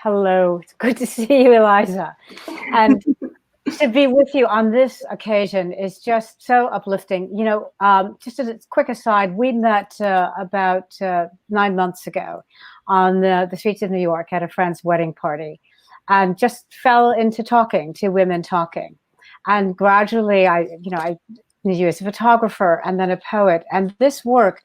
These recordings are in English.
Hello, it's good to see you, Eliza. And to be with you on this occasion is just so uplifting. Just as a quick aside, we met about 9 months ago on the streets of New York at a friend's wedding party and just fell into talking to women talking. And gradually, I knew you as a photographer and then a poet. And this work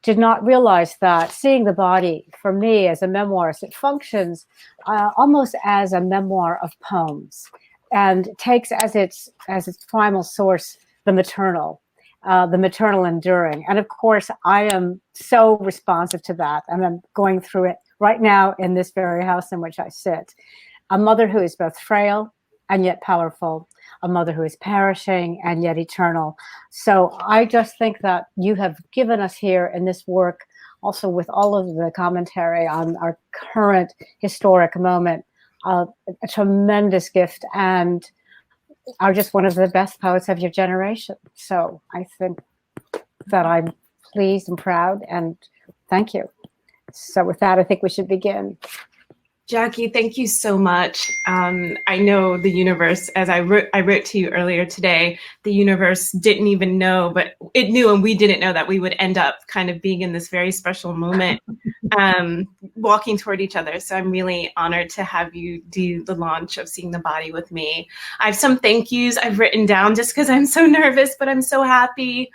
did not realize that seeing the body for me as a memoirist, it functions almost as a memoir of poems and takes as its primal source the maternal enduring. And of course, I am so responsive to that. And I'm going through it right now in this very house in which I sit. A mother who is both frail and yet powerful, a mother who is perishing and yet eternal. So I just think that you have given us here in this work, also with all of the commentary on our current historic moment, a tremendous gift, and are just one of the best poets of your generation. So I think that I'm pleased and proud, and thank you. So with that, I think we should begin. Jacki, thank you so much. I know the universe, as I wrote to you earlier today, the universe didn't even know, but it knew, and we didn't know that we would end up kind of being in this very special moment, walking toward each other. So I'm really honored to have you do the launch of Seeing the Body with me. I have some thank yous I've written down just because I'm so nervous, but I'm so happy.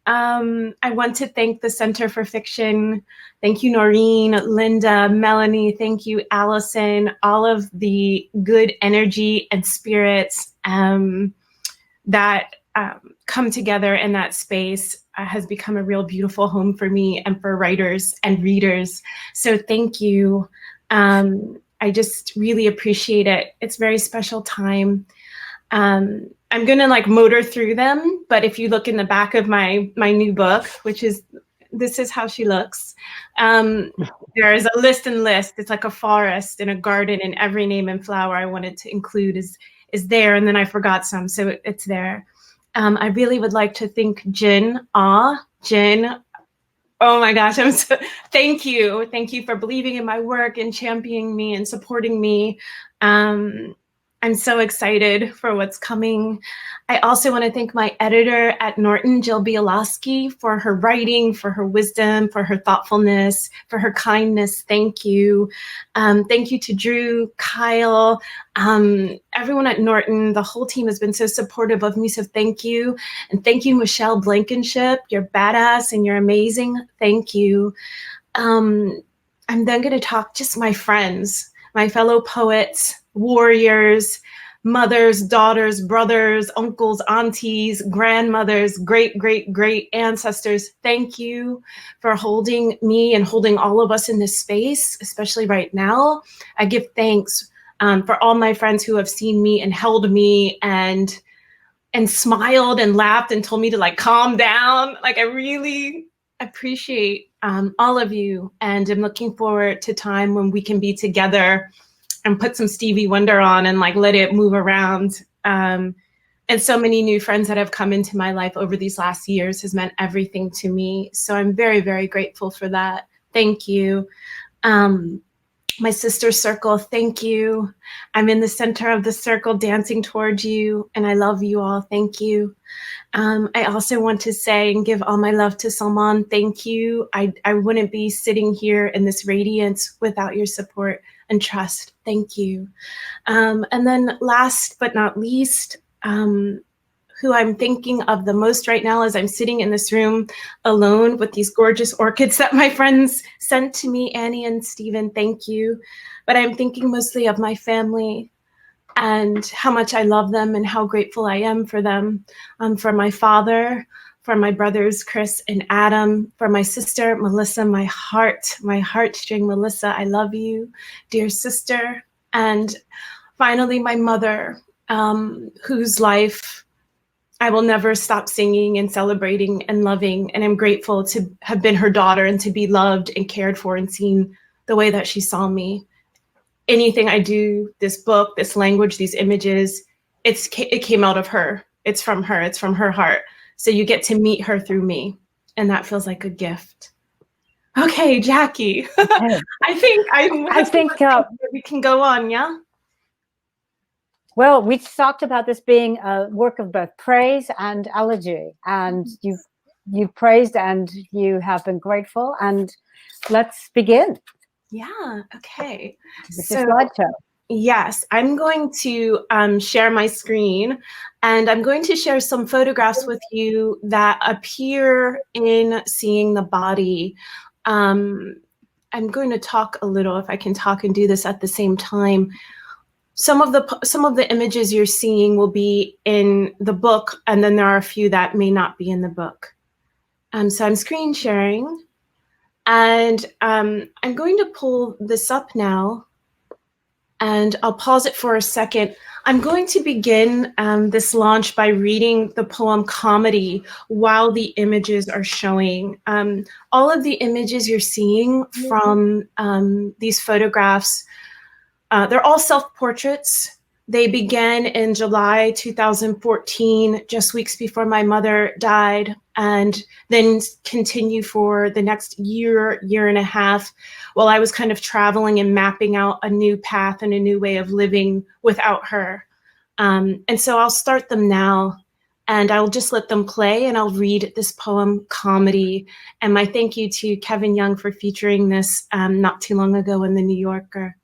I want to thank the Center for Fiction. Thank you, Noreen, Linda, Melanie. Thank you, Allison. All of the good energy and spirits that come together in that space has become a real beautiful home for me and for writers and readers. So thank you. I just really appreciate it. It's a very special time. I'm gonna motor through them, but if you look in the back of my new book, this is how she looks. There is a list and list. It's like a forest and a garden, and every name and flower I wanted to include is there, and then I forgot some, so it's there. I really would like to thank Jen. Jen. Oh my gosh, thank you. Thank you for believing in my work and championing me and supporting me. I'm so excited for what's coming. I also want to thank my editor at Norton, Jill Bielowski, for her writing, for her wisdom, for her thoughtfulness, for her kindness. Thank you. Thank you to Drew, Kyle, everyone at Norton. The whole team has been so supportive of me, so thank you. And thank you, Michelle Blankenship. You're badass and you're amazing. Thank you. I'm then going to talk just my friends, my fellow poets, warriors, mothers, daughters, brothers, uncles, aunties, grandmothers, great ancestors. Thank you for holding me and holding all of us in this space, especially right now. I give thanks for all my friends who have seen me and held me and smiled and laughed and told me to calm down. I really appreciate all of you, and I'm looking forward to time when we can be together and put some Stevie Wonder on and let it move around. And so many new friends that have come into my life over these last years has meant everything to me. So I'm very, very grateful for that. Thank you. My sister circle, thank you. I'm in the center of the circle dancing towards you, and I love you all. Thank you. I also want to say and give all my love to Salman. Thank you. I wouldn't be sitting here in this radiance without your support and trust. Thank you. And then last but not least, who I'm thinking of the most right now as I'm sitting in this room alone with these gorgeous orchids that my friends sent to me, Annie and Stephen, thank you. But I'm thinking mostly of my family and how much I love them and how grateful I am for them, for my father, for my brothers, Chris and Adam, for my sister, Melissa, my heartstring, Melissa, I love you, dear sister. And finally, my mother, whose life I will never stop singing and celebrating and loving. And I'm grateful to have been her daughter and to be loved and cared for and seen the way that she saw me. Anything I do, this book, this language, these images, it came out of her. It's from her. It's from her heart. So you get to meet her through me. And that feels like a gift. Okay, Jacki. Okay. I think we can go on, yeah? Well, we talked about this being a work of both praise and elegy, and you've praised and you have been grateful, and let's begin. Yeah, okay. With the slideshow. Yes, I'm going to share my screen, and I'm going to share some photographs with you that appear in Seeing the Body. I'm going to talk a little, if I can talk and do this at the same time. Some of the images you're seeing will be in the book, and then there are a few that may not be in the book. So I'm screen sharing, and I'm going to pull this up now. And I'll pause it for a second. I'm going to begin this launch by reading the poem Comedy while the images are showing. All of the images you're seeing from these photographs, they're all self-portraits. They began in July 2014, just weeks before my mother died, and then continue for the next year and a half while I was kind of traveling and mapping out a new path and a new way of living without her. And so I'll start them now, and I'll just let them play, and I'll read this poem, Comedy. And my thank you to Kevin Young for featuring this not too long ago in The New Yorker.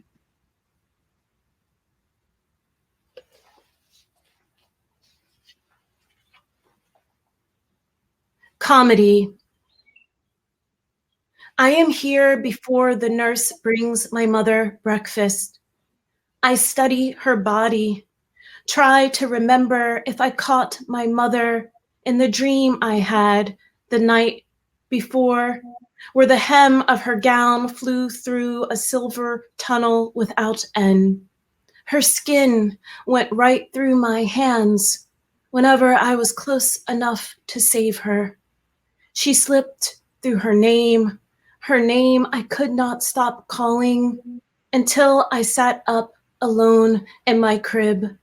Comedy. I am here before the nurse brings my mother breakfast. I study her body, try to remember if I caught my mother in the dream I had the night before, where the hem of her gown flew through a silver tunnel without end. Her skin went right through my hands whenever I was close enough to save her. She slipped through her name I could not stop calling until I sat up alone in my crib.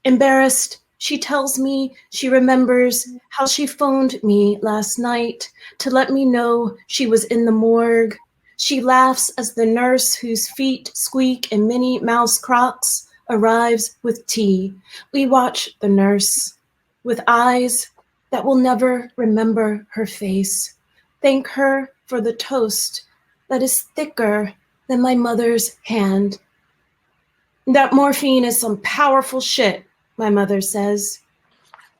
Embarrassed, she tells me she remembers how she phoned me last night to let me know she was in the morgue. She laughs as the nurse, whose feet squeak in Minnie Mouse Crocs, arrives with tea. We watch the nurse with eyes that will never remember her face. Thank her for the toast that is thicker than my mother's hand. That morphine is some powerful shit, my mother says.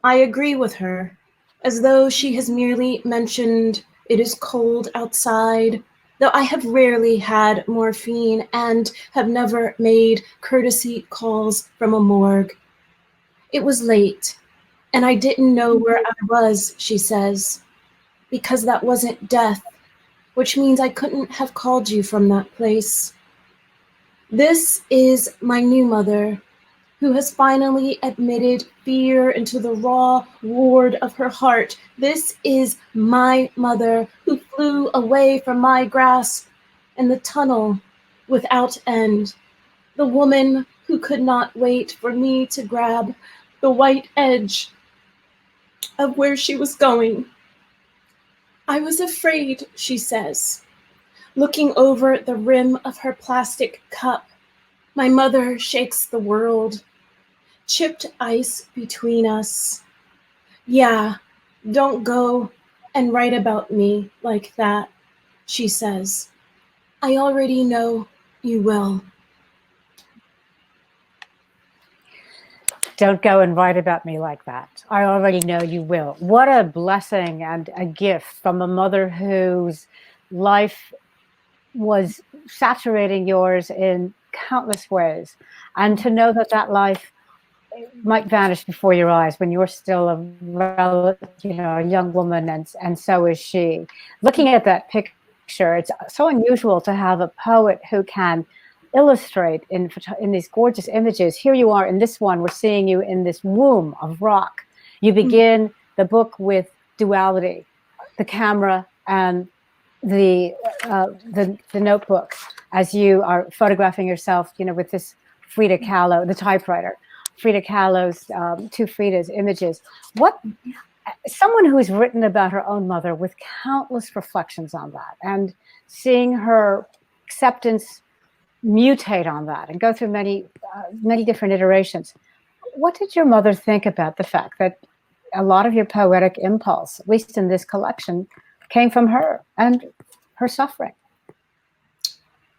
I agree with her, as though she has merely mentioned it is cold outside, though I have rarely had morphine and have never made courtesy calls from a morgue. It was late, and I didn't know where I was, she says, because that wasn't death, which means I couldn't have called you from that place. This is my new mother, who has finally admitted fear into the raw ward of her heart. This is my mother, who flew away from my grasp in the tunnel without end. The woman who could not wait for me to grab the white edge of where she was going. I was afraid, she says, looking over the rim of her plastic cup. My mother shakes the world. Chipped ice between us. Yeah, don't go and write about me like that, she says. I already know you will. Don't go and write about me like that. I already know you will. What a blessing and a gift from a mother whose life was saturating yours in countless ways. And to know that that life might vanish before your eyes when you're still a young woman, and so is she. Looking at that picture, it's so unusual to have a poet who can illustrate in these gorgeous images. Here you are in this one. We're seeing you in this womb of rock. You begin the book with duality, the camera and the notebook, as you are photographing yourself, with this Frida Kahlo, the typewriter, Frida Kahlo's two Frida's images. someone who has written about her own mother with countless reflections on that, and seeing her acceptance mutate on that and go through many different iterations. What did your mother think about the fact that a lot of your poetic impulse, at least in this collection, came from her and her suffering?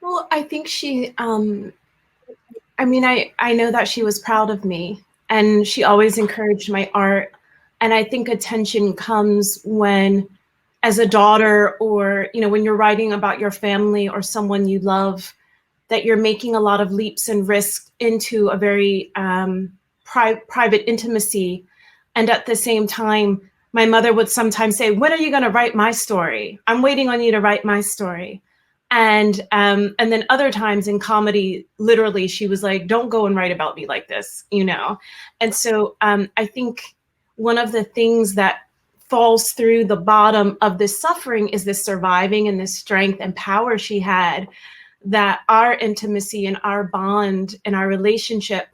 Well, I think she, I mean, I know that she was proud of me, and she always encouraged my art. And I think attention comes when, as a daughter, or, you know, when you're writing about your family or someone you love, that you're making a lot of leaps and risks into a very private intimacy. And at the same time, my mother would sometimes say, when are you going to write my story? I'm waiting on you to write my story. And then other times in comedy, literally, she was like, don't go and write about me like this, you know? And so I think one of the things that falls through the bottom of this suffering is this surviving and this strength and power she had, that our intimacy and our bond and our relationship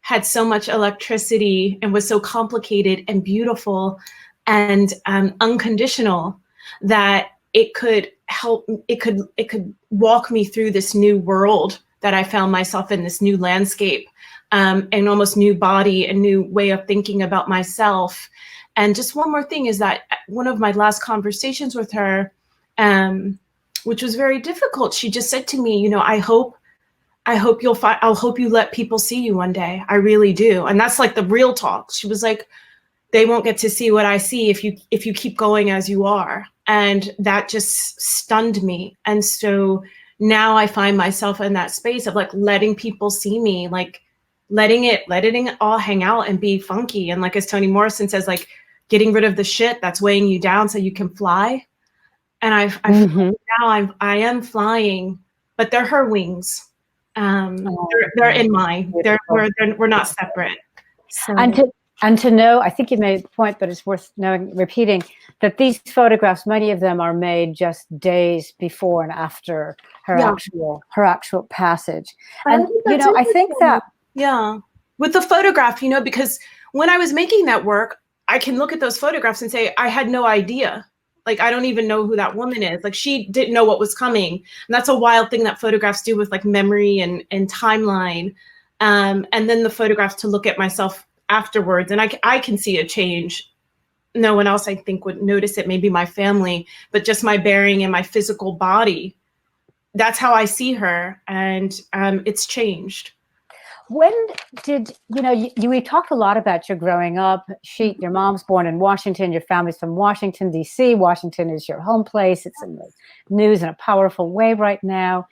had so much electricity and was so complicated and beautiful and unconditional that it could help, it could walk me through this new world that I found myself in, this new landscape, and almost new body, a new way of thinking about myself. And just one more thing is that one of my last conversations with her, which was very difficult, she just said to me, you know, I hope you let people see you one day. I really do. And that's like the real talk. She was like, they won't get to see what I see if you keep going as you are. And that just stunned me. And so now I find myself in that space of like letting people see me, like letting it all hang out and be funky. And like, as Toni Morrison says, like getting rid of the shit that's weighing you down so you can fly. And now I am flying, but they're her wings. They're in mine. We're not separate. So. And to know, I think you made the point, but it's worth repeating, that these photographs, many of them are made just days before and after her actual passage. And you know, I think that with the photograph, you know, because when I was making that work, I can look at those photographs and say, I had no idea. Like, I don't even know who that woman is. Like, she didn't know what was coming. And that's a wild thing that photographs do with like memory and timeline. And then the photographs to look at myself afterwards. And I can see a change. No one else, I think, would notice it, maybe my family, but just my bearing and my physical body. That's how I see her. And it's changed. When did, you know, we talked a lot about your growing up. Your mom's born in Washington, your family's from Washington, D.C. Washington is your home place. It's in the news in a powerful way right now.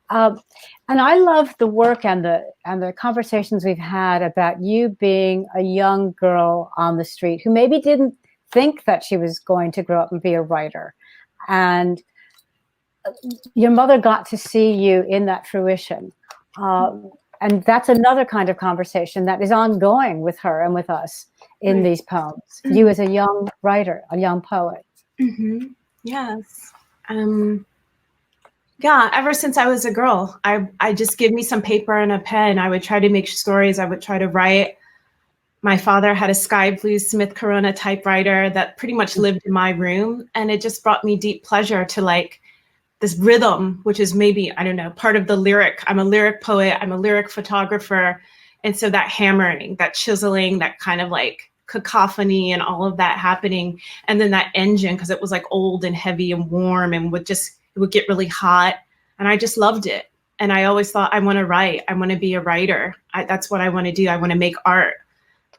And I love the work and the conversations we've had about you being a young girl on the street who maybe didn't think that she was going to grow up and be a writer. And your mother got to see you in that fruition. And that's another kind of conversation that is ongoing with her and with us in these poems. Mm-hmm. You as a young writer, a young poet. Mm-hmm. Yes. Yeah, ever since I was a girl, I just give me some paper and a pen. I would try to make stories. I would try to write. My father had a sky blue Smith Corona typewriter that pretty much lived in my room. And it just brought me deep pleasure to like this rhythm, which is maybe, I don't know, part of the lyric. I'm a lyric poet. I'm a lyric photographer. And so that hammering, that chiseling, that kind of like cacophony and all of that happening. And then that engine, because it was like old and heavy and warm and it would get really hot. And I just loved it. And I always thought, I want to write. I want to be a writer. That's what I want to do. I want to make art.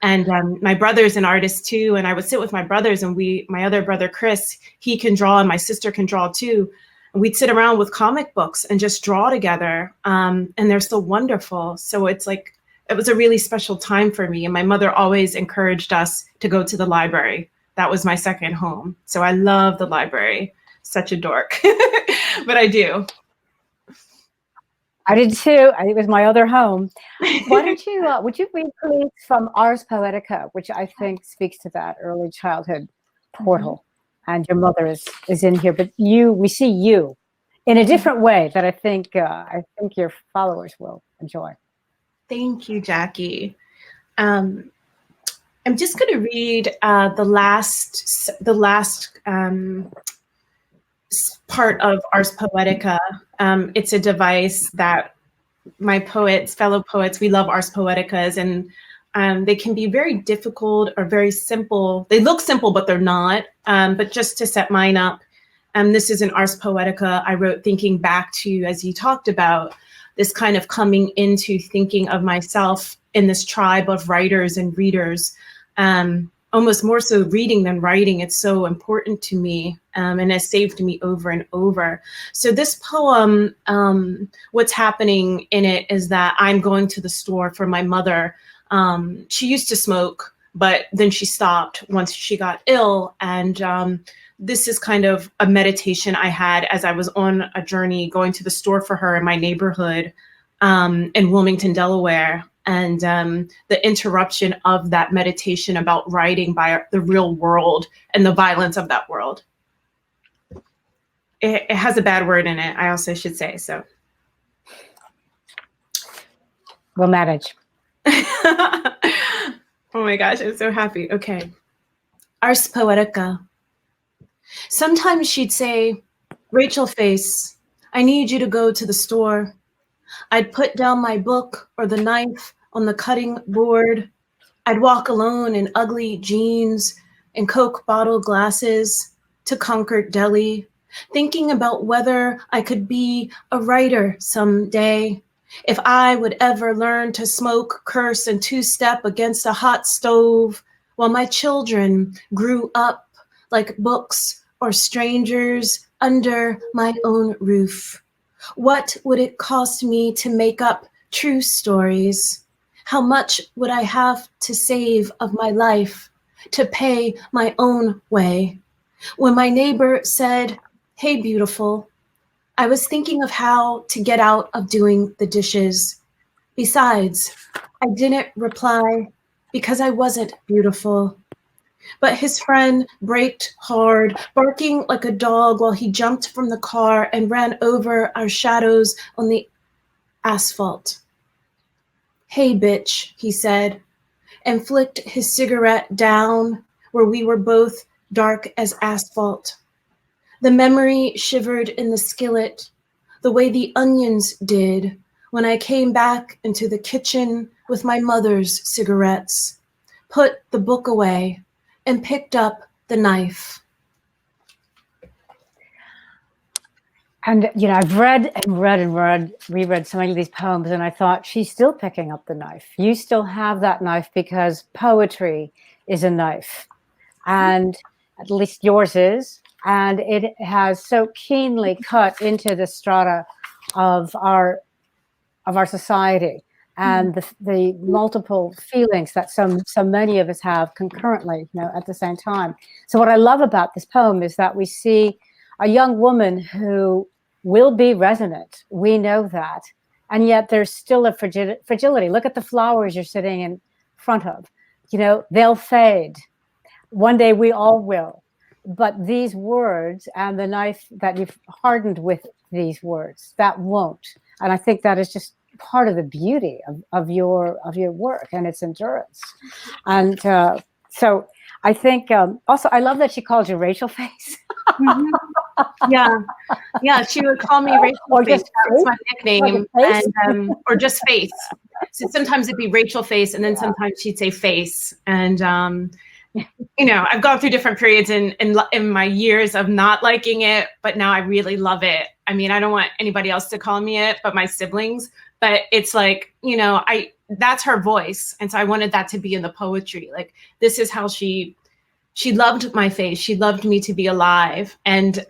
And my brother's an artist too. And I would sit with my brothers and my other brother, Chris, he can draw and my sister can draw too. And we'd sit around with comic books and just draw together. And they're so wonderful. So it's like, it was a really special time for me. And my mother always encouraged us to go to the library. That was my second home. So I love the library. Such a dork, but I do. I did too. I think it was my other home. Why don't you, would you read please from Ars Poetica, which I think speaks to that early childhood portal. And your mother is in here, but we see you in a different way that I think your followers will enjoy. Thank you, Jacki. I'm just going to read the last part of Ars Poetica. It's a device that my fellow poets, we love Ars Poeticas, and they can be very difficult or very simple. They look simple, but they're not. But just to set mine up, this is an Ars Poetica I wrote thinking back to, as you talked about, this kind of coming into thinking of myself in this tribe of writers and readers, almost more so reading than writing. It's so important to me, and has saved me over and over. So this poem, what's happening in it is that I'm going to the store for my mother. She used to smoke, but then she stopped once she got ill. And this is kind of a meditation I had as I was on a journey going to the store for her in my neighborhood in Wilmington, Delaware. And the interruption of that meditation about writing by the real world and the violence of that world. It has a bad word in it, I also should say, so. We'll manage. Oh my gosh, I'm so happy. Okay. Ars Poetica. Sometimes she'd say, Rachel Face, I need you to go to the store. I'd put down my book or the knife on the cutting board. I'd walk alone in ugly jeans and Coke bottle glasses to Concord Deli, thinking about whether I could be a writer someday, if I would ever learn to smoke, curse, and two-step against a hot stove while my children grew up like books or strangers under my own roof. What would it cost me to make up true stories? How much would I have to save of my life to pay my own way? When my neighbor said, hey, beautiful, I was thinking of how to get out of doing the dishes. Besides, I didn't reply because I wasn't beautiful. But his friend braked hard, barking like a dog while he jumped from the car and ran over our shadows on the asphalt. Hey, bitch, he said, and flicked his cigarette down where we were both dark as asphalt. The memory shivered in the skillet, the way the onions did when I came back into the kitchen with my mother's cigarettes, put the book away, and picked up the knife. And, you know, I've read and reread so many of these poems, and I thought, she's still picking up the knife. You still have that knife because poetry is a knife. And at least yours is. And it has so keenly cut into the strata of our society and the multiple feelings that so many of us have concurrently, you know, at the same time. So what I love about this poem is that we see a young woman who will be resonant. We know that. And yet there's still a fragility. Look at the flowers you're sitting in front of. You know, they'll fade. One day we all will. But these words and the knife that you've hardened with these words, that won't. And I think that is just part of the beauty of your work and its endurance. And so I think also I love that she called you Rachel Face. Yeah, she would call me Rachel or Face. Just that was my nickname, Face? and or just Face. So sometimes it'd be Rachel Face, and then sometimes she'd say Face. And you know, I've gone through different periods in my years of not liking it, but now I really love it. I mean, I don't want anybody else to call me it, but my siblings. But it's like, you know, that's her voice, and so I wanted that to be in the poetry. Like, this is how she loved my face. She loved me to be alive. And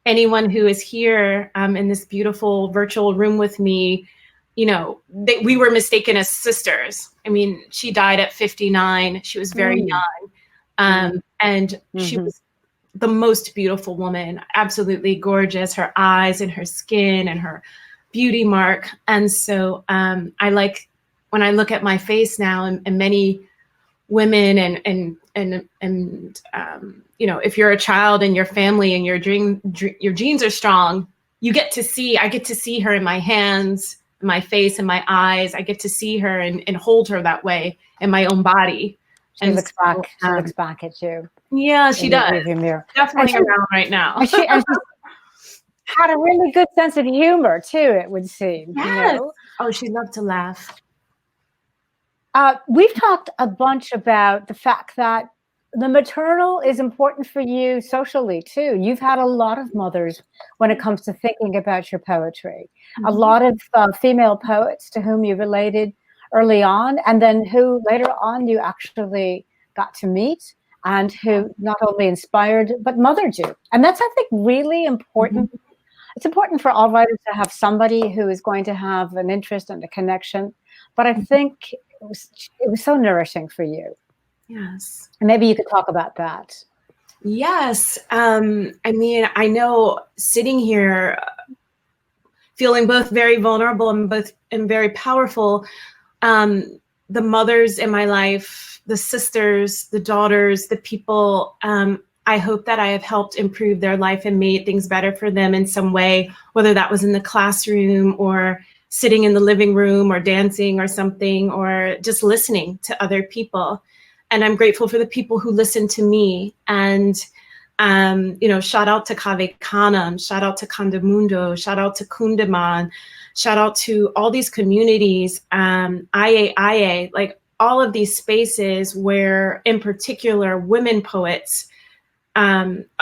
anyone who is here in this beautiful virtual room with me, you know, we were mistaken as sisters. I mean, she died at 59. She was very young. And she was the most beautiful woman, absolutely gorgeous, her eyes and her skin and her beauty mark. And so I like, when I look at my face now, and many women and you know, if you're a child in your family and your genes are strong, I get to see her in my hands, my face and my eyes. I get to see her and hold her that way in my own body. She looks back. She looks back at you. Yeah, she does. Mirror. Definitely around right now. and she had a really good sense of humor too, it would seem. Yes. You know? Oh, she loved to laugh. We've talked a bunch about the fact that the maternal is important for you socially too. You've had a lot of mothers when it comes to thinking about your poetry. Mm-hmm. A lot of female poets to whom you related early on, and then who later on you actually got to meet, and who not only inspired but mothered you. And that's, I think, really important. Mm-hmm. It's important for all writers to have somebody who is going to have an interest and a connection. But I think it was so nourishing for you. Yes. And maybe you could talk about that. Yes. I mean, I know sitting here feeling both very vulnerable and very powerful, the mothers in my life, the sisters, the daughters, the people, I hope that I have helped improve their life and made things better for them in some way, whether that was in the classroom or sitting in the living room or dancing or something, or just listening to other people. And I'm grateful for the people who listen to me. And, shout out to Kave Kanam, shout out to Kandamundo, shout out to Kundaman, shout out to all these communities, IA, like all of these spaces where, in particular, women poets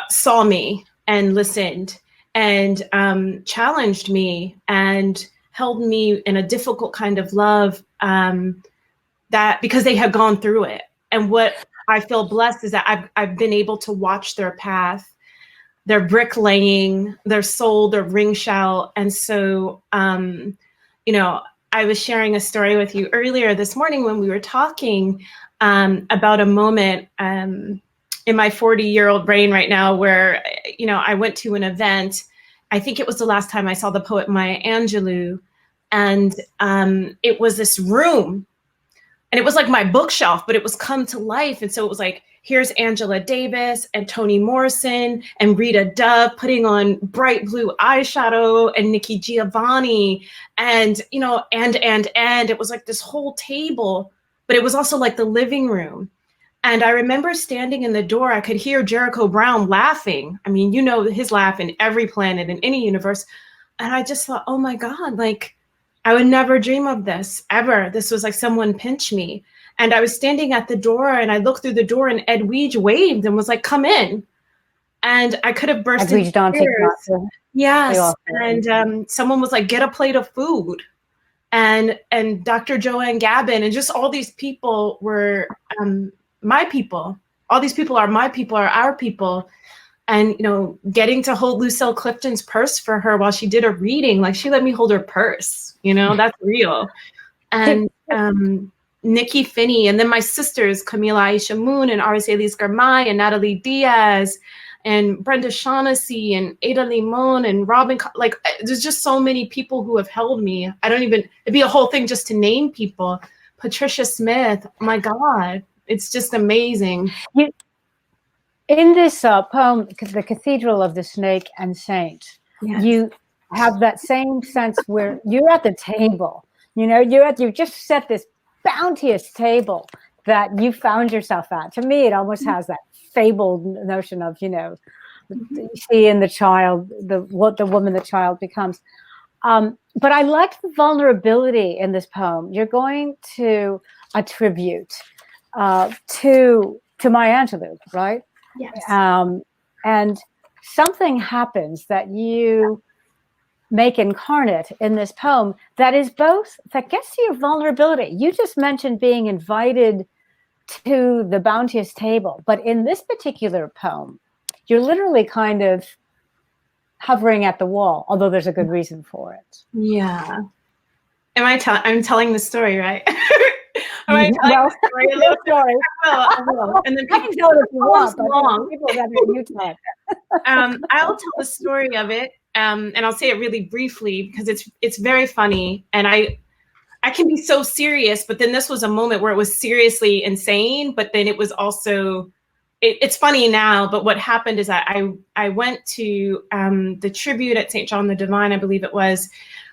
saw me and listened and challenged me and held me in a difficult kind of love, that because they had gone through it. And what I feel blessed is that I've been able to watch their path, their bricklaying, their soul, their ring shout. And so, I was sharing a story with you earlier this morning when we were talking about a moment in my 40-year-old brain right now where, I went to an event. I think it was the last time I saw the poet Maya Angelou. And it was this room. And it was like my bookshelf, but it was come to life. And so it was like, here's Angela Davis and Toni Morrison and Rita Dove putting on bright blue eyeshadow and Nikki Giovanni. And, and it was like this whole table, but it was also like the living room. And I remember standing in the door, I could hear Jericho Brown laughing. I mean, his laugh in every planet, in any universe. And I just thought, oh my God, like, I would never dream of this ever. This was like someone pinched me. And I was standing at the door and I looked through the door and Ed Weege waved and was like, come in. And I could have burst into tears. Yes. And someone was like, get a plate of food. And Dr. Joanne Gabin and just all these people were my people. All these people are my people, are our people. And, getting to hold Lucille Clifton's purse for her while she did a reading, like she let me hold her purse, that's real. And Nikki Finney, and then my sisters, Camila Aisha Moon and Araceli Garmay and Natalie Diaz and Brenda Shaughnessy and Ada Limon and Robin, like there's just so many people who have held me. it'd be a whole thing just to name people. Patricia Smith, oh my God, it's just amazing. In this poem, The Cathedral of the Snake and Saint, yes, you have that same sense where you're at the table, you just set this bounteous table that you found yourself at. To me, it almost has that fabled notion of, you see in the child, what the woman the child becomes. But I like the vulnerability in this poem. You're going to attribute to Maya Angelou, right? Yes. And something happens that you make incarnate in this poem that gets to your vulnerability. You just mentioned being invited to the bounteous table, but in this particular poem, you're literally kind of hovering at the wall, although there's a good reason for it. Yeah. I'm telling the story, right? Am I telling the story? A little story. I will. And then I can tell it if you want, but long. People have you talk. I'll tell the story of it, and I'll say it really briefly because it's very funny, and I can be so serious, but then this was a moment where it was seriously insane, but then it was also it's funny now. But what happened is I went to the tribute at St. John the Divine, I believe it was,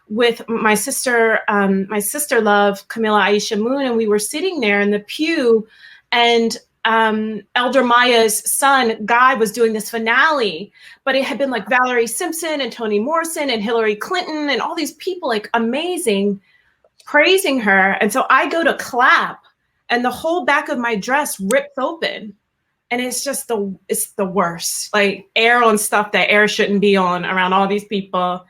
with my sister love, Camila Aisha Moon, and we were sitting there in the pew, And Elder Maya's son, Guy, was doing this finale, but it had been like Valerie Simpson and Toni Morrison and Hillary Clinton and all these people, like amazing, praising her. And so I go to clap and the whole back of my dress rips open. And it's just it's the worst, like air on stuff that air shouldn't be on around all these people.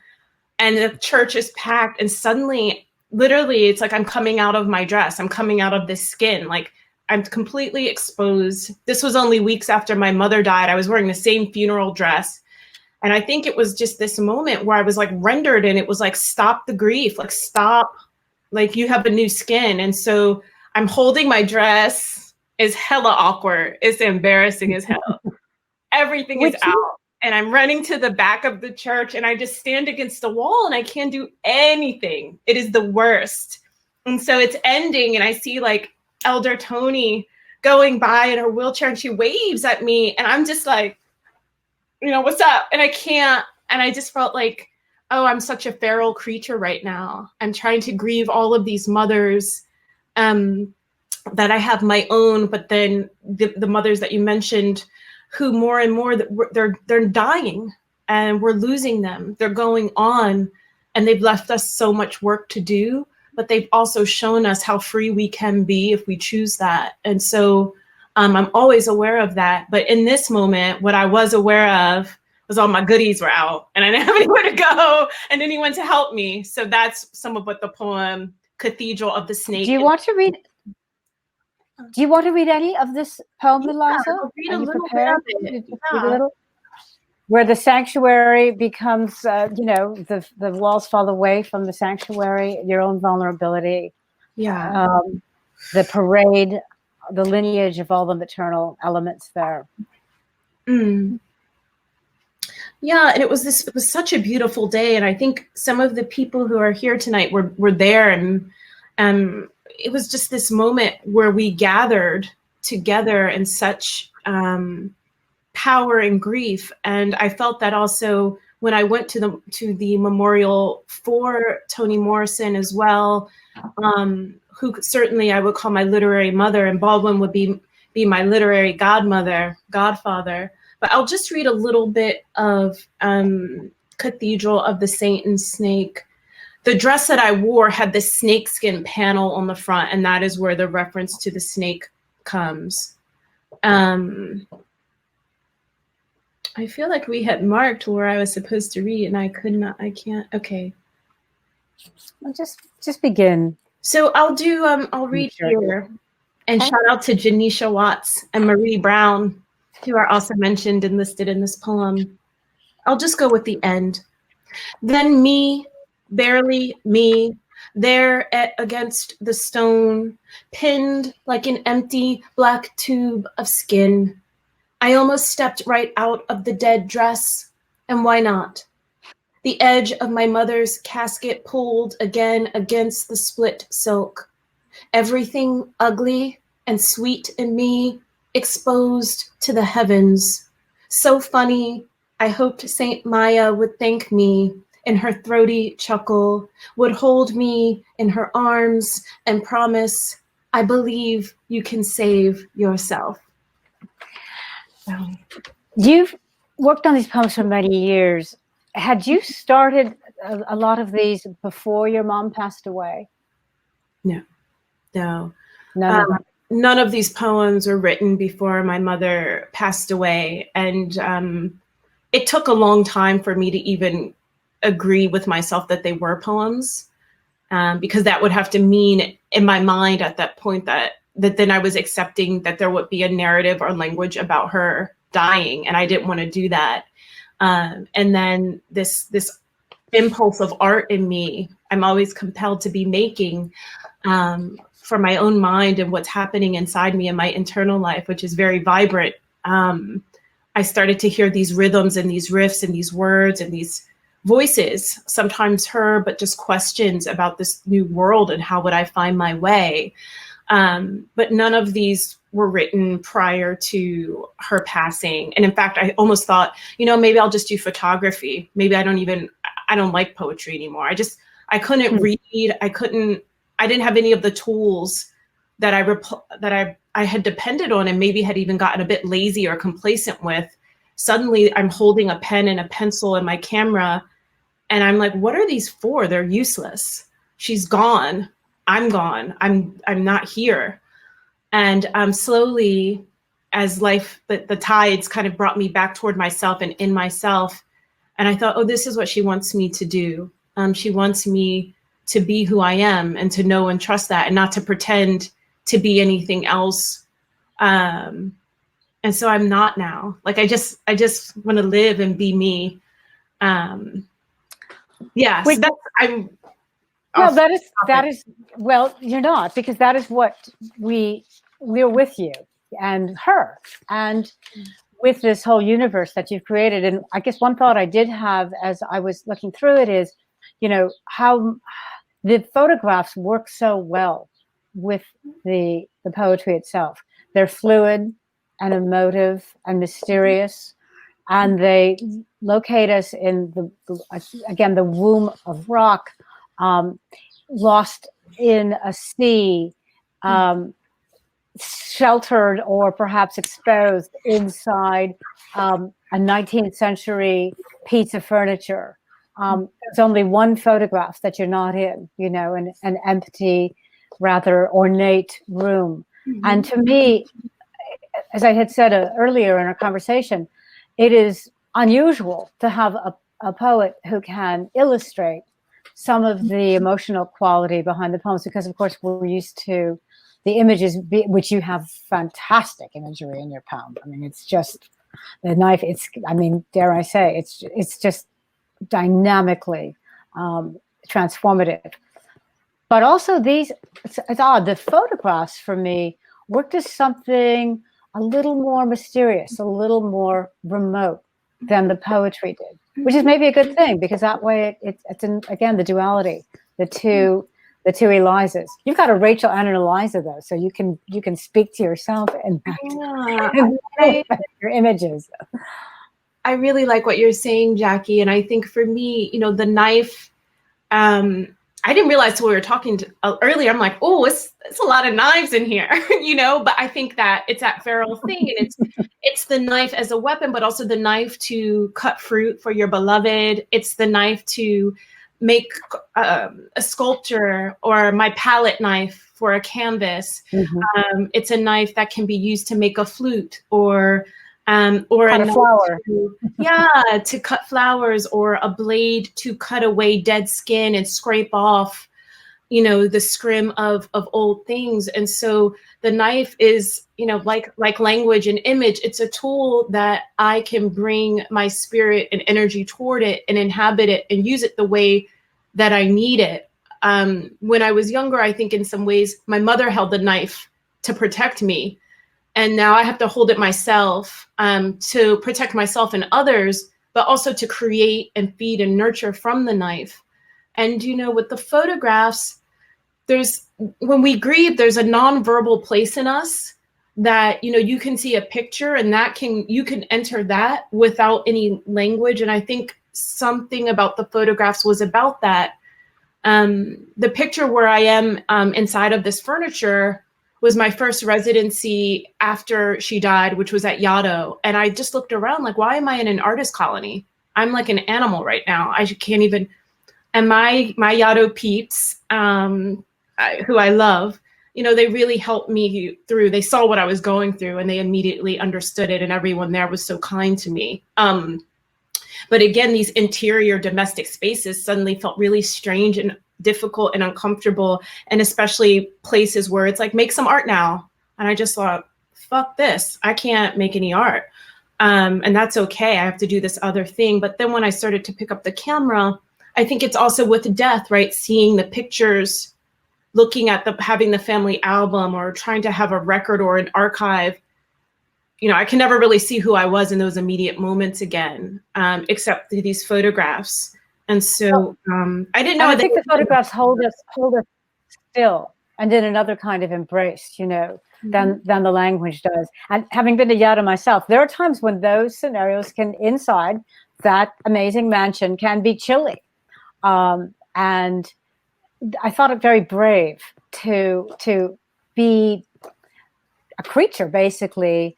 And the church is packed. And suddenly, literally, it's like I'm coming out of my dress. I'm coming out of this skin. Like I'm completely exposed. This was only weeks after my mother died. I was wearing the same funeral dress. And I think it was just this moment where I was like rendered, and it was like, stop the grief, like stop, like you have a new skin. And so I'm holding my dress. It's hella awkward. It's embarrassing as hell. Everything is out. And I'm running to the back of the church, and I just stand against the wall and I can't do anything. It is the worst. And so it's ending, and I see like Elder Toni going by in her wheelchair, and she waves at me, and I'm just like, you know, what's up? And I can't. And I just felt like, oh, I'm such a feral creature right now. I'm trying to grieve all of these mothers that I have my own, but then the mothers that you mentioned, who more and more they're dying, and we're losing them. They're going on, and they've left us so much work to do, but they've also shown us how free we can be if we choose that. And so I'm always aware of that. But in this moment, what I was aware of was all my goodies were out, and I didn't have anywhere to go and anyone to help me. So that's some of what the poem Cathedral of the Snake. Do you want to read any of this poem, Eliza? I'll read a little bit of it. Yeah. Where the sanctuary becomes, the walls fall away from the sanctuary, your own vulnerability. Yeah. The parade, the lineage of all the maternal elements there. Mm. Yeah, and it was such a beautiful day. And I think some of the people who are here tonight were there, and it was just this moment where we gathered together in such power and grief. And I felt that also when I went to the memorial for Toni Morrison as well, who certainly I would call my literary mother, and Baldwin would be my literary godfather. But I'll just read a little bit of Cathedral of the Saint and Snake. The dress that I wore had this snakeskin panel on the front, and that is where the reference to the snake comes. I feel like we had marked where I was supposed to read, and I can't. Okay. Well, just begin. So I'll read here. And shout out to Janisha Watts and Marie Brown, who are also mentioned and listed in this poem. I'll just go with the end. Then me, barely me, there against the stone, pinned like an empty black tube of skin. I almost stepped right out of the dead dress, and why not? The edge of my mother's casket pulled again against the split silk. Everything ugly and sweet in me exposed to the heavens. So funny, I hoped Saint Maya would thank me in her throaty chuckle, would hold me in her arms and promise, I believe you can save yourself. You've worked on these poems for many years. Had you started a lot of these before your mom passed away? No. None of these poems were written before my mother passed away. And it took a long time for me to even agree with myself that they were poems, because that would have to mean in my mind at that point that then I was accepting that there would be a narrative or language about her dying, and I didn't want to do that. And then this impulse of art in me, I'm always compelled to be making for my own mind and what's happening inside me in my internal life, which is very vibrant. I started to hear these rhythms and these riffs and these words and these voices, sometimes her, but just questions about this new world and how would I find my way. But none of these were written prior to her passing. And in fact, I almost thought, maybe I'll just do photography. Maybe I don't like poetry anymore. I couldn't read. I didn't have any of the tools that I had depended on and maybe had even gotten a bit lazy or complacent with, suddenly I'm holding a pen and a pencil and my camera, and I'm like, what are these for? They're useless. She's gone. I'm gone. I'm not here. And slowly, as life, the tides kind of brought me back toward myself and in myself. And I thought, oh, this is what she wants me to do. She wants me to be who I am and to know and trust that, and not to pretend to be anything else. And so I'm not now. Like, I just want to live and be me. Yeah. So that's, I'm. Well, that is, well, you're not, because that is what we're with you and her and with this whole universe that you've created. And I guess one thought I did have as I was looking through it is, you know, how the photographs work so well with the poetry itself. They're fluid and emotive and mysterious, and they locate us in the womb of rock, lost in a sea, sheltered or perhaps exposed inside a 19th century piece of furniture. There's only one photograph that you're not in, you know, an empty, rather ornate room. Mm-hmm. And to me, as I had said earlier in our conversation, it is unusual to have a poet who can illustrate some of the emotional quality behind the poems, because of course we're used to the images, which you have fantastic imagery in your poem. I mean, it's just the knife. I mean, dare I say, it's just dynamically transformative. But also it's odd. The photographs for me worked as something a little more mysterious, a little more remote than the poetry did, which is maybe a good thing, because that way it's again the duality, the two Elizas. You've got a Rachel and an Eliza though, so you can speak to yourself and your images. I really like what you're saying, Jacki, and I think for me, you know, the knife. I didn't realize till we were talking earlier. I'm like, oh, it's a lot of knives in here, you know. But I think that it's that feral thing, and it's the knife as a weapon, but also the knife to cut fruit for your beloved. It's the knife to make a sculpture, or my palette knife for a canvas. Mm-hmm. It's a knife that can be used to make a flute, or cut a flower. To cut flowers, or a blade to cut away dead skin and scrape off, you know, the scrim of old things. And so the knife is, you know, like language and image. It's a tool that I can bring my spirit and energy toward it and inhabit it and use it the way that I need it. When I was younger, I think in some ways my mother held the knife to protect me. And now I have to hold it myself to protect myself and others, but also to create and feed and nurture from the knife. And, you know, with the photographs, when we grieve, there's a nonverbal place in us that, you know, you can see a picture and you can enter that without any language. And I think something about the photographs was about that. The picture where I am inside of this furniture was my first residency after she died, which was at Yaddo. And I just looked around like, why am I in an artist colony? I'm like an animal right now. I can't even. And my Yaddo peeps, who I love, you know, they really helped me through. They saw what I was going through and they immediately understood it. And everyone there was so kind to me. But again, these interior domestic spaces suddenly felt really strange and difficult and uncomfortable, and especially places where it's like, make some art now. And I just thought, fuck this, I can't make any art. And that's okay, I have to do this other thing. But then when I started to pick up the camera, I think it's also with death, right? Seeing the pictures, looking at having the family album, or trying to have a record or an archive. You know, I can never really see who I was in those immediate moments again, except through these photographs. And so I didn't know. I think the photographs hold us still and in another kind of embrace, you know, than the language does. And having been to Yaddo myself, there are times when those scenarios inside that amazing mansion can be chilly. And I thought it very brave to be a creature, basically,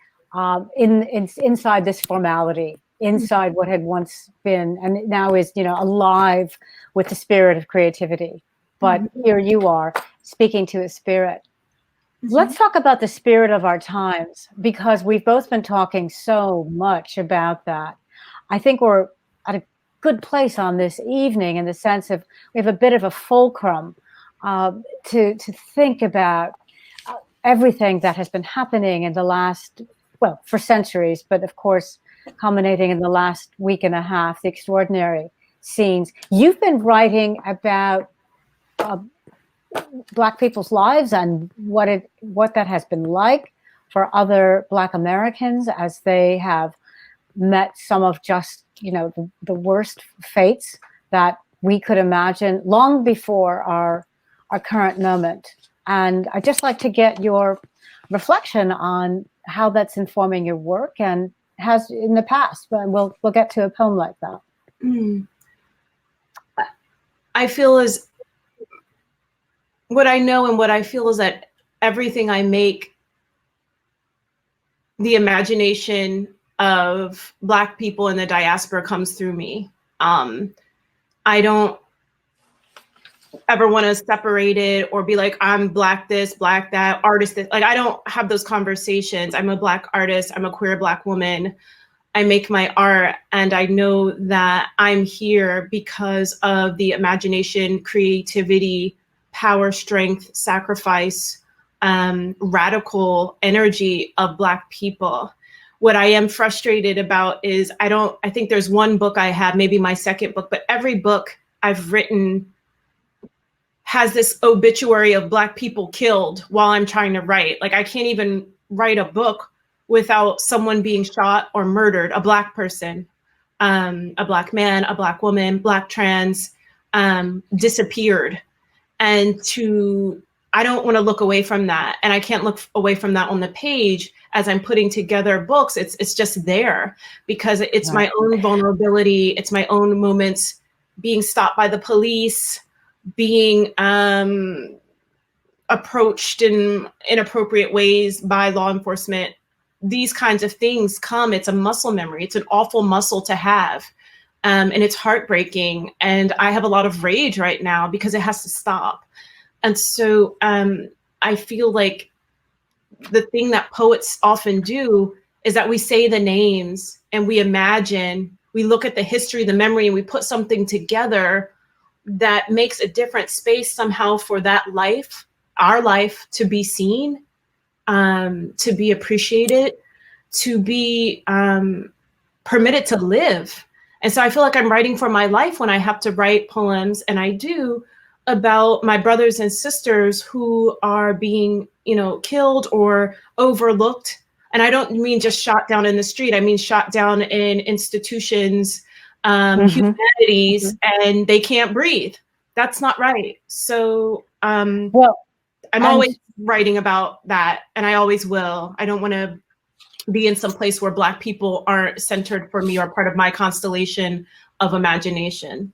inside this formality, inside what had once been, and now is, alive with the spirit of creativity. But here you are speaking to a spirit. Let's talk about the spirit of our times, because we've both been talking so much about that. I think we're at a good place on this evening in the sense of we have a bit of a fulcrum to think about everything that has been happening in the last, well, for centuries, but of course, culminating in the last week and a half, the extraordinary scenes. You've been writing about Black people's lives and what that has been like for other Black Americans as they have met some of just, the worst fates that we could imagine long before our current moment. And I'd just like to get your reflection on how that's informing your work and has in the past. But we'll get to a poem like that. I feel as what I know and what I feel is that everything I make, the imagination of Black people in the diaspora comes through me. I don't ever want to separate it or be like, I'm Black this, Black that, artist this. Like, I don't have those conversations. I'm a Black artist. I'm a queer Black woman. I make my art, and I know that I'm here because of the imagination, creativity, power, strength, sacrifice, radical energy of Black people. What I am frustrated about is I think there's one book I have, maybe my second book, but every book I've written has this obituary of Black people killed while I'm trying to write. Like, I can't even write a book without someone being shot or murdered, a Black person, a Black man, a Black woman, Black trans, disappeared. And I don't want to look away from that. And I can't look away from that on the page as I'm putting together books. It's just there because it's my own vulnerability. It's my own moments being stopped by the police, being approached in inappropriate ways by law enforcement. These kinds of things come. It's a muscle memory. It's an awful muscle to have. And it's heartbreaking. And I have a lot of rage right now because it has to stop. And so I feel like the thing that poets often do is that we say the names and we imagine, we look at the history, the memory, and we put something together that makes a different space somehow for that life, our life, to be seen, to be appreciated, to be permitted to live. And so I feel like I'm writing for my life when I have to write poems, and I do, about my brothers and sisters who are being, killed or overlooked. And I don't mean just shot down in the street. I mean shot down in institutions, humanities, and they can't breathe. That's not right. So I'm always writing about that, and I always will. I don't want to be in some place where Black people aren't centered for me or part of my constellation of imagination.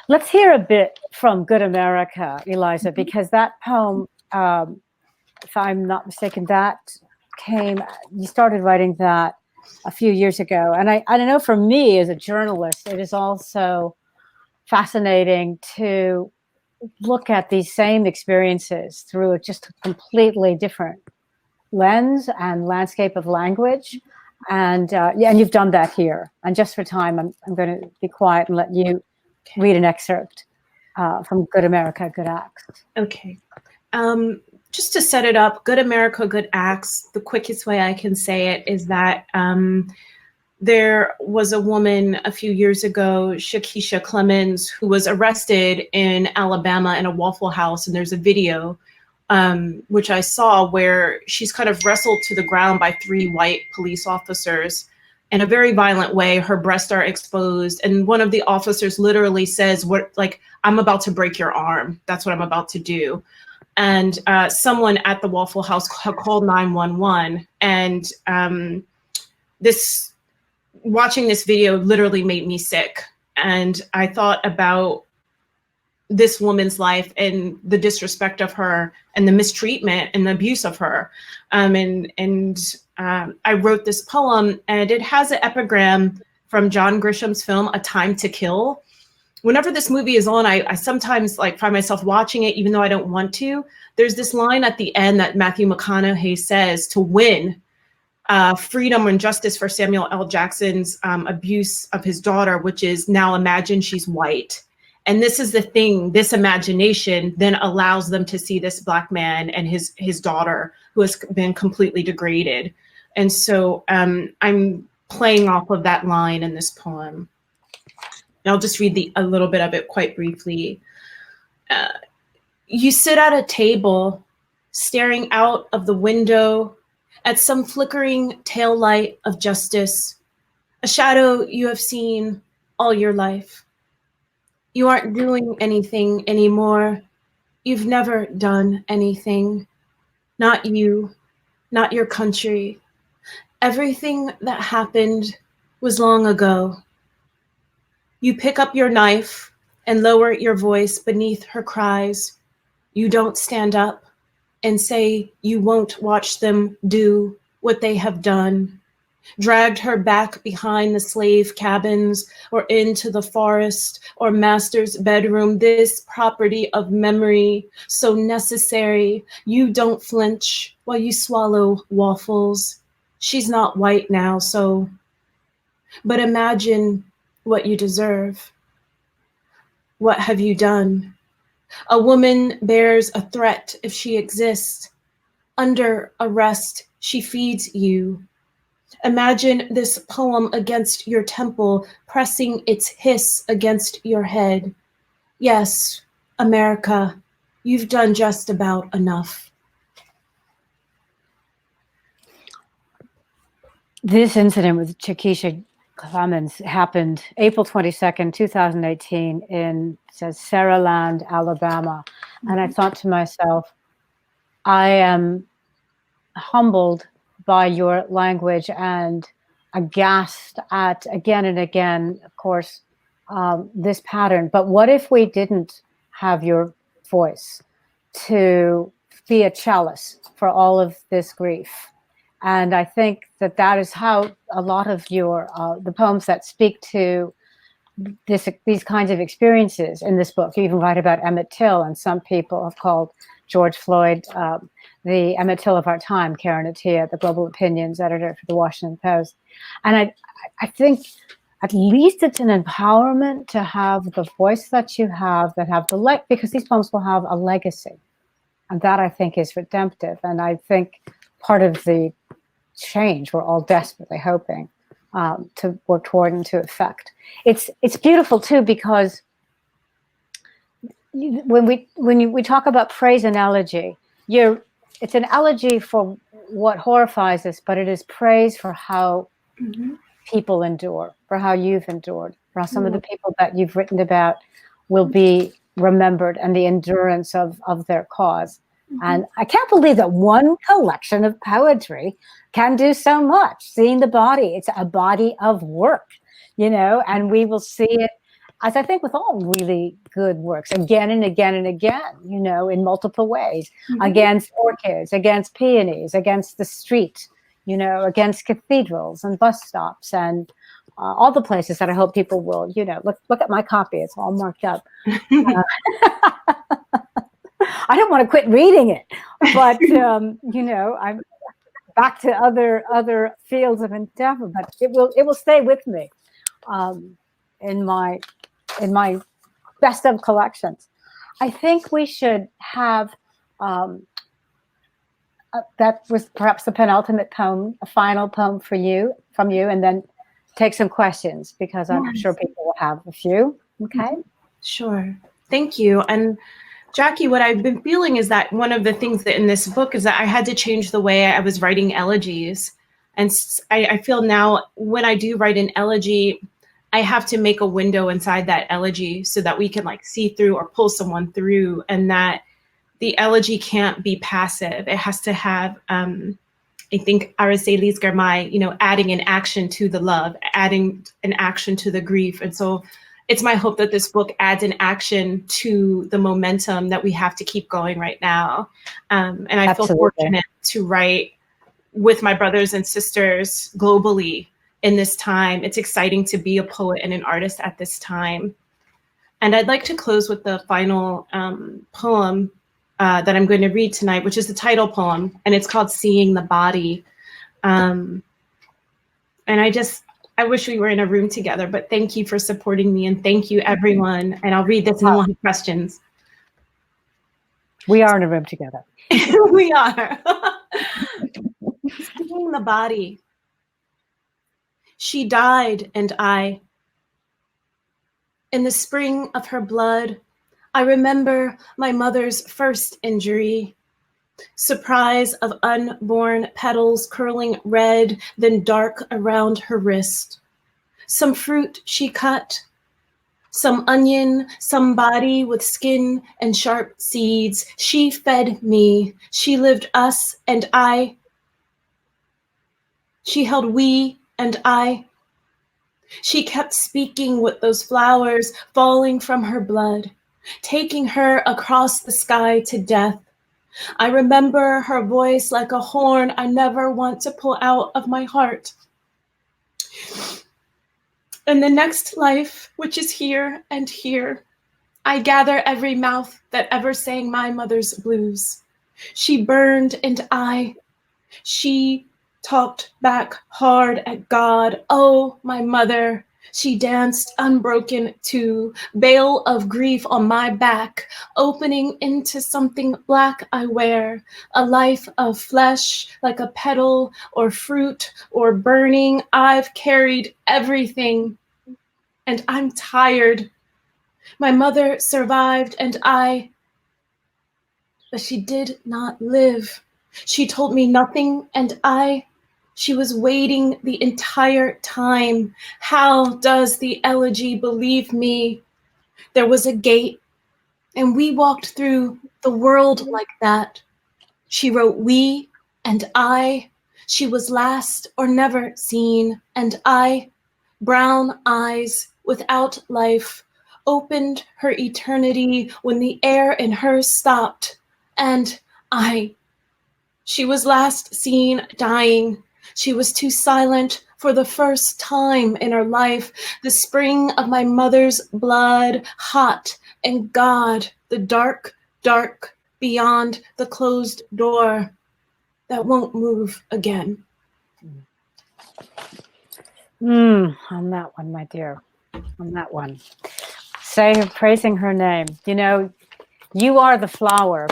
Let's hear a bit from Good America, Eliza, because that poem, if I'm not mistaken, you started writing that a few years ago. And I know for me as a journalist, it is also fascinating to look at these same experiences through just a completely different lens and landscape of language. And and you've done that here. And just for time, I'm going to be quiet and let you read an excerpt from Good America, Good Acts. Okay. Just to set it up, Good America, Good Acts, the quickest way I can say it is that there was a woman a few years ago, Shakisha Clemens, who was arrested in Alabama in a Waffle House. And there's a video, which I saw, where she's kind of wrestled to the ground by 3 white police officers in a very violent way. Her breasts are exposed. And one of the officers literally says, I'm about to break your arm. That's what I'm about to do. And someone at the Waffle House called 911. And watching this video literally made me sick. And I thought about this woman's life and the disrespect of her and the mistreatment and the abuse of her. I wrote this poem, and it has an epigram from John Grisham's film, A Time to Kill. Whenever this movie is on, I sometimes like find myself watching it, even though I don't want to. There's this line at the end that Matthew McConaughey says to win freedom and justice for Samuel L. Jackson's abuse of his daughter, which is, now imagine she's white. And this is the thing, this imagination then allows them to see this Black man and his daughter who has been completely degraded. And so I'm playing off of that line in this poem. And I'll just read a little bit of it quite briefly. You sit at a table, staring out of the window at some flickering tail light of justice, a shadow you have seen all your life. You aren't doing anything anymore. You've never done anything. Not you, not your country. Everything that happened was long ago. You pick up your knife and lower your voice beneath her cries. You don't stand up and say you won't watch them do what they have done. Dragged her back behind the slave cabins or into the forest or master's bedroom, this property of memory, so necessary. You don't flinch while you swallow waffles. She's not white now, so, but imagine what you deserve. What have you done? A woman bears a threat if she exists. Under arrest, she feeds you. Imagine this poem against your temple, pressing its hiss against your head. Yes, America, you've done just about enough. This incident with Chiquisha Clemens happened April 22nd, 2018 in, it says, Saraland, Alabama. And I thought to myself, I am humbled by your language and aghast at, again and again, of course, this pattern. But what if we didn't have your voice to be a chalice for all of this grief? And I think that is how a lot of your the poems that speak to these kinds of experiences in this book. You even write about Emmett Till, and some people have called George Floyd the Emmett Till of our time. Karen Attia, the global opinions editor for the Washington Post. And I think at least it's an empowerment to have the voice that you have, that have the because these poems will have a legacy, and that I think is redemptive. And I think part of the change we're all desperately hoping to work toward and to effect. It's beautiful too, because when we talk about praise and elegy, it's an elegy for what horrifies us, but it is praise for how people endure, for how you've endured, for how some of the people that you've written about will be remembered, and the endurance of their cause. And I can't believe that one collection of poetry can do so much. Seeing the body, it's a body of work, and we will see it, as I think with all really good works, again and again and again, in multiple ways, against orchids, against peonies, against the street, against cathedrals and bus stops and all the places that I hope people will, look at my copy. It's all marked up. I don't want to quit reading it, but I'm back to other fields of endeavor. But it will stay with me in my best of collections. I think we should have that was perhaps the penultimate poem, a final poem from you, and then take some questions, because I'm sure people will have a few. Okay. Sure. Thank you. And Jacki, what I've been feeling is that one of the things that in this book is that I had to change the way I was writing elegies. And I feel now when I do write an elegy, I have to make a window inside that elegy so that we can see through or pull someone through, and that the elegy can't be passive. It has to have, I think Araceli's Germay, adding an action to the love, adding an action to the grief. And so it's my hope that this book adds an action to the momentum that we have to keep going right now. And I Absolutely. feel fortunate to write with my brothers and sisters globally in this time. It's exciting to be a poet and an artist at this time. And I'd like to close with the final poem that I'm going to read tonight, which is the title poem, and it's called Seeing the Body. And I wish we were in a room together, but thank you for supporting me, and thank you, everyone. And I'll read this and we'll have questions. We are in a room together. We are. Seeing the body. She died, and I. In the spring of her blood, I remember my mother's first injury. Surprise of unborn petals curling red, then dark around her wrist. Some fruit she cut, some onion, some body with skin and sharp seeds. She fed me. She lived us and I. She held we and I. She kept speaking with those flowers falling from her blood, taking her across the sky to death. I remember her voice like a horn I never want to pull out of my heart. In the next life, which is here and here, I gather every mouth that ever sang my mother's blues. She burned and she talked back hard at God. Oh, my mother. She danced unbroken too, veil of grief on my back, opening into something black I wear, a life of flesh like a petal or fruit or burning. I've carried everything, and I'm tired. My mother survived, and but she did not live. She told me nothing, and she was waiting the entire time. How does the elegy believe me? There was a gate, and we walked through the world like that. She wrote we and I. She was last or never seen, and I, brown eyes without life, opened her eternity when the air in her stopped, and she was last seen dying. She was too silent for the first time in her life. The spring of my mother's blood, hot, and God, the dark, dark beyond the closed door that won't move again. On that one, my dear, on that one. Praising her name. You know, you are the flower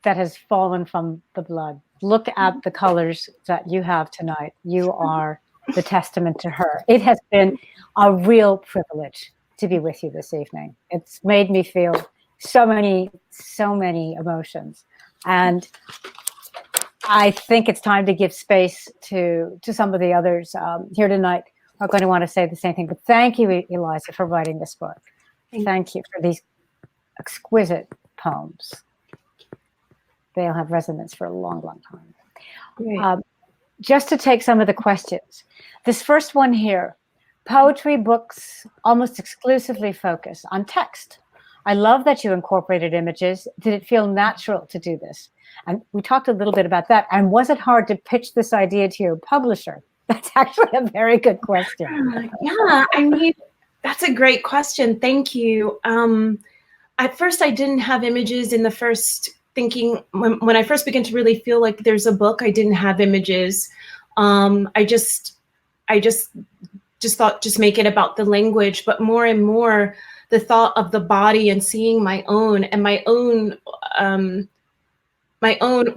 that has fallen from the blood. Look at the colors that you have tonight. You are the testament to her. It has been a real privilege to be with you this evening. It's made me feel so many emotions. And I think it's time to give space to some of the others here tonight who are going to want to say the same thing. But thank you, Eliza, for writing this book. Thank you for these exquisite poems. They'll have resonance for a long, long time. Just to take some of the questions. This first one here, poetry books almost exclusively focus on text. I love that you incorporated images. Did it feel natural to do this? And we talked a little bit about that. And was it hard to pitch this idea to your publisher? That's actually a very good question. Yeah, I mean, that's a great question. Thank you. At first, I didn't have images in the first thinking. When I first began to really feel like there's a book, I didn't have images. I just thought, just make it about the language. But more and more, the thought of the body and seeing my own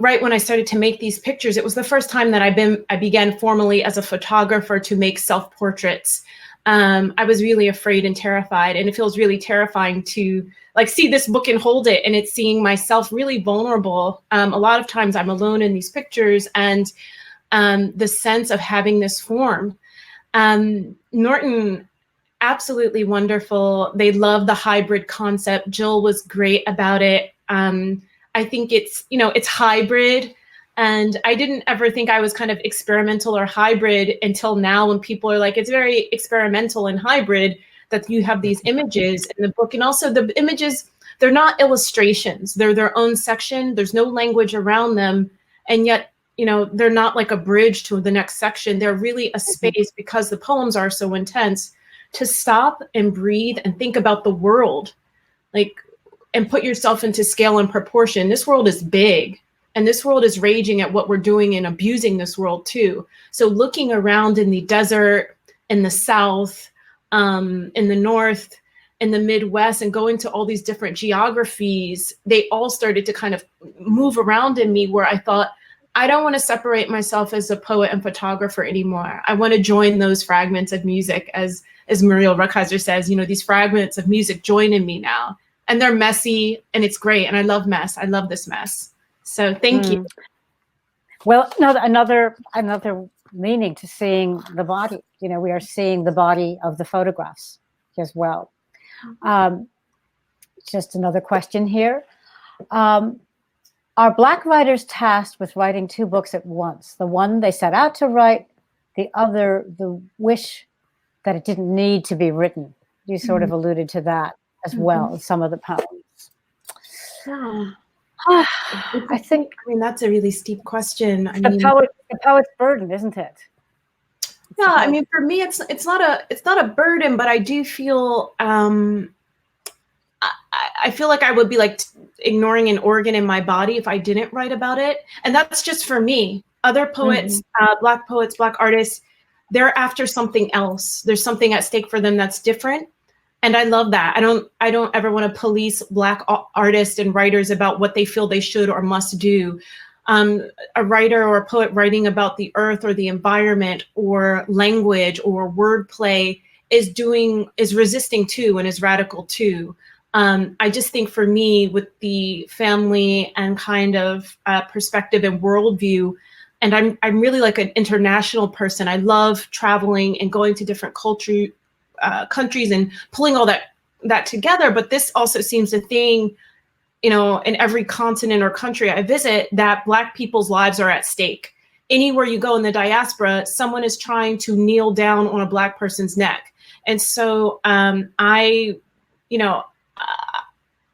right when I started to make these pictures, it was the first time that I began formally as a photographer to make self-portraits. I was really afraid and terrified, and it feels really terrifying to see this book and hold it, and it's seeing myself really vulnerable. A lot of times I'm alone in these pictures, and the sense of having this form. Norton, absolutely wonderful. They love the hybrid concept. Jill was great about it. I think it's hybrid. And I didn't ever think I was kind of experimental or hybrid until now, when people are like, it's very experimental and hybrid. that you have these images in the book. And also the images, they're not illustrations. They're their own section. There's no language around them. And yet, you know, they're not like a bridge to the next section. They're really a space, because the poems are so intense, to stop and breathe and think about the world, like, and put yourself into scale and proportion. This world is big, and this world is raging at what we're doing and abusing this world too. So looking around in the desert, in the South, in the North, in the Midwest, and going to all these different geographies, they all started to kind of move around in me, where I thought, I don't want to separate myself as a poet and photographer anymore. I want to join those fragments of music, as Muriel Rukeyser says, you know, these fragments of music join in me now. And they're messy, and it's great. And I love mess. I love this mess. So thank you. Well, no, another meaning to seeing the body. You know, we are seeing the body of the photographs as well. Just another question here. Are Black writers tasked with writing two books at once? The one they set out to write, the other, the wish that it didn't need to be written. You sort of alluded to that as well in some of the poems. I think. I mean, that's a really steep question. The poet's burden, isn't it? Yeah, I mean, for me, it's not a burden, but I do feel I feel like I would be like ignoring an organ in my body if I didn't write about it, and that's just for me. Other poets, Black poets, Black artists, they're after something else. There's something at stake for them that's different. And I love that. I don't ever want to police Black artists and writers about what they feel they should or must do. A writer or a poet writing about the earth or the environment or language or wordplay is resisting too, and is radical too. I just think for me, with the family and kind of perspective and worldview, and I'm really like an international person. I love traveling and going to different countries and pulling all that together. But this also seems a thing, you know, in every continent or country I visit, that Black people's lives are at stake. Anywhere you go in the diaspora, someone is trying to kneel down on a Black person's neck. And so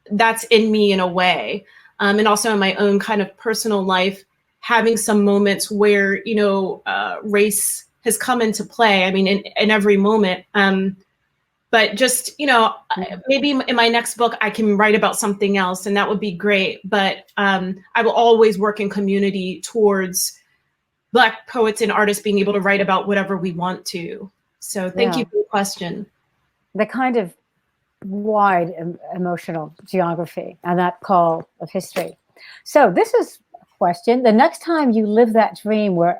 that's in me in a way. And also in my own kind of personal life, having some moments where, you know, race has come into play. I mean, in every moment. But just, you know, maybe in my next book, I can write about something else, and that would be great. But I will always work in community towards Black poets and artists being able to write about whatever we want to. So thank you for the question. The kind of wide emotional geography and that call of history. So this is a question. The next time you live that dream where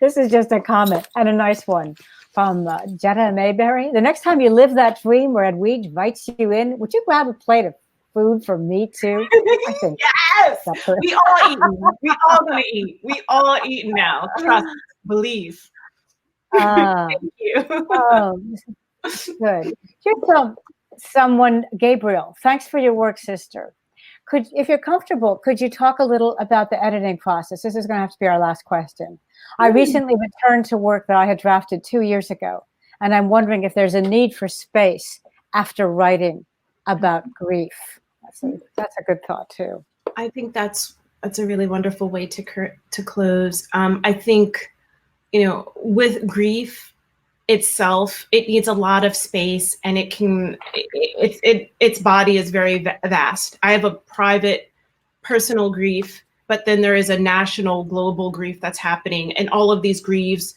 this is just a comment and a nice one from Jetta Mayberry. The next time you live that dream where Edwige invites you in, would you grab a plate of food for me too? I think yes, we all eat. We all gonna eat. We all eat now. Trust, believe. Thank you. Good. Here's someone, Gabriel. Thanks for your work, sister. If you're comfortable, could you talk a little about the editing process? This is going to have to be our last question. I recently returned to work that I had drafted 2 years ago, and I'm wondering if there's a need for space after writing about grief. That's a good thought too. I think that's a really wonderful way to close. I think, you know, with grief itself, it needs a lot of space, and its body is very vast. I have a private, personal grief, but then there is a national, global grief that's happening, and all of these griefs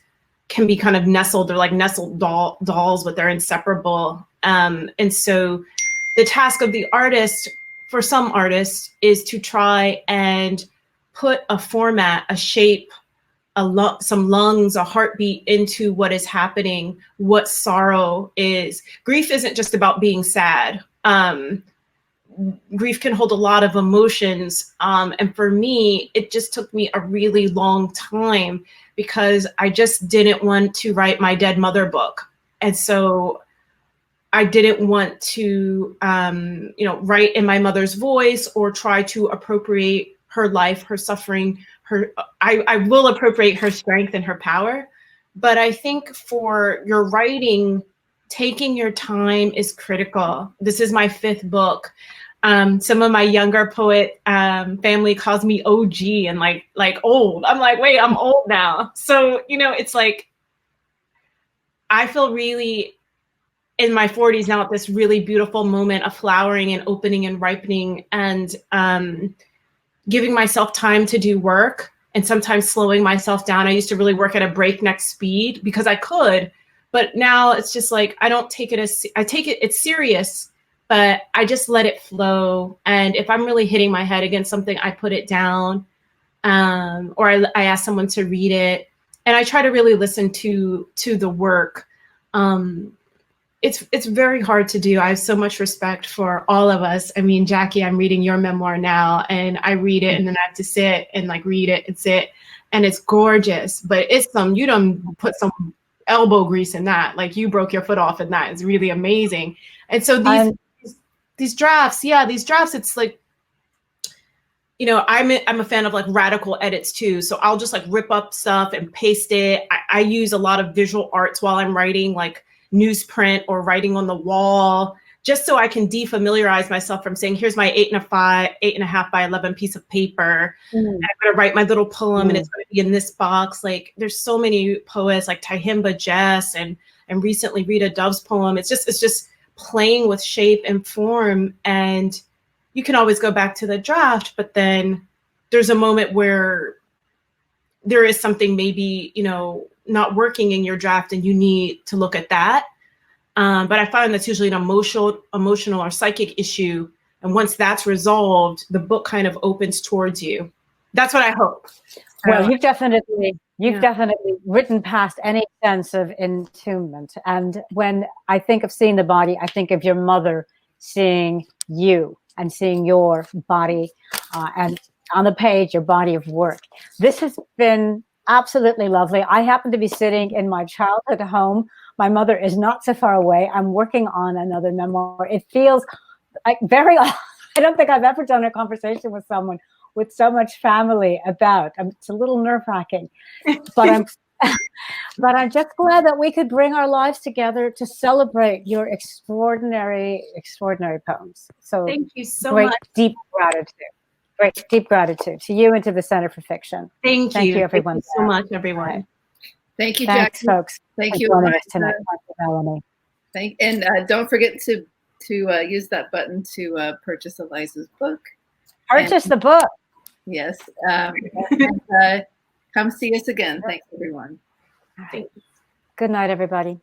can be kind of nestled. They're like nestled dolls, but they're inseparable. And so the task of the artist, for some artists, is to try and put a format, a shape, some lungs, a heartbeat into what is happening, what sorrow is. Grief isn't just about being sad. Grief can hold a lot of emotions. And for me, it just took me a really long time because I just didn't want to write my dead mother book. And so I didn't want to, write in my mother's voice or try to appropriate her life, her suffering, I will appropriate her strength and her power. But I think for your writing, taking your time is critical. This is my 5th book. Some of my younger poet family calls me OG and like old. I'm like, wait, I'm old now. So, you know, it's like, I feel really in my 40s now at this really beautiful moment of flowering and opening and ripening, and giving myself time to do work and sometimes slowing myself down. I used to really work at a breakneck speed because I could, but now it's just like, I don't take it as, it's serious, but I just let it flow. And if I'm really hitting my head against something, I put it down, or I ask someone to read it. And I try to really listen to the work. It's very hard to do. I have so much respect for all of us. I mean, Jacki, I'm reading your memoir now, and I read it and then I have to sit and like read it and sit, and it's gorgeous, but it's you don't put some elbow grease in that. Like, you broke your foot off in that. It's really amazing. And so these drafts, it's like, you know, I'm a fan of like radical edits too. So I'll just like rip up stuff and paste it. I use a lot of visual arts while I'm writing, like newsprint or writing on the wall, just so I can defamiliarize myself from saying, here's my 8.5 by 11 piece of paper. And I'm going to write my little poem and it's going to be in this box. Like, there's so many poets like Tahimba Jess and recently Rita Dove's poem. It's just playing with shape and form. And you can always go back to the draft, but then there's a moment where there is something maybe, you know, not working in your draft and you need to look at that. But I find that's usually an emotional or psychic issue. And once that's resolved, the book kind of opens towards you. That's what I hope. Well, you've definitely written past any sense of entombment. And when I think of seeing the body, I think of your mother seeing you and seeing your body, and on the page, your body of work. This has been absolutely lovely. I happen to be sitting in my childhood home. My mother is not so far away. I'm working on another memoir. It feels like I don't think I've ever done a conversation with someone with so much family about. It's a little nerve-wracking, but I'm just glad that we could bring our lives together to celebrate your extraordinary poems. So thank you so much. Deep gratitude to you and to the Center for Fiction. Thank you, everyone. Thank you so much, everyone. Thank you, Thanks, Jacki. folks. Thank you, Eliza. Tonight. Thank you, Melanie. And don't forget to use that button to purchase Eliza's book. Purchase the book. Yes. Come see us again. Thanks, everyone. Good night, everybody.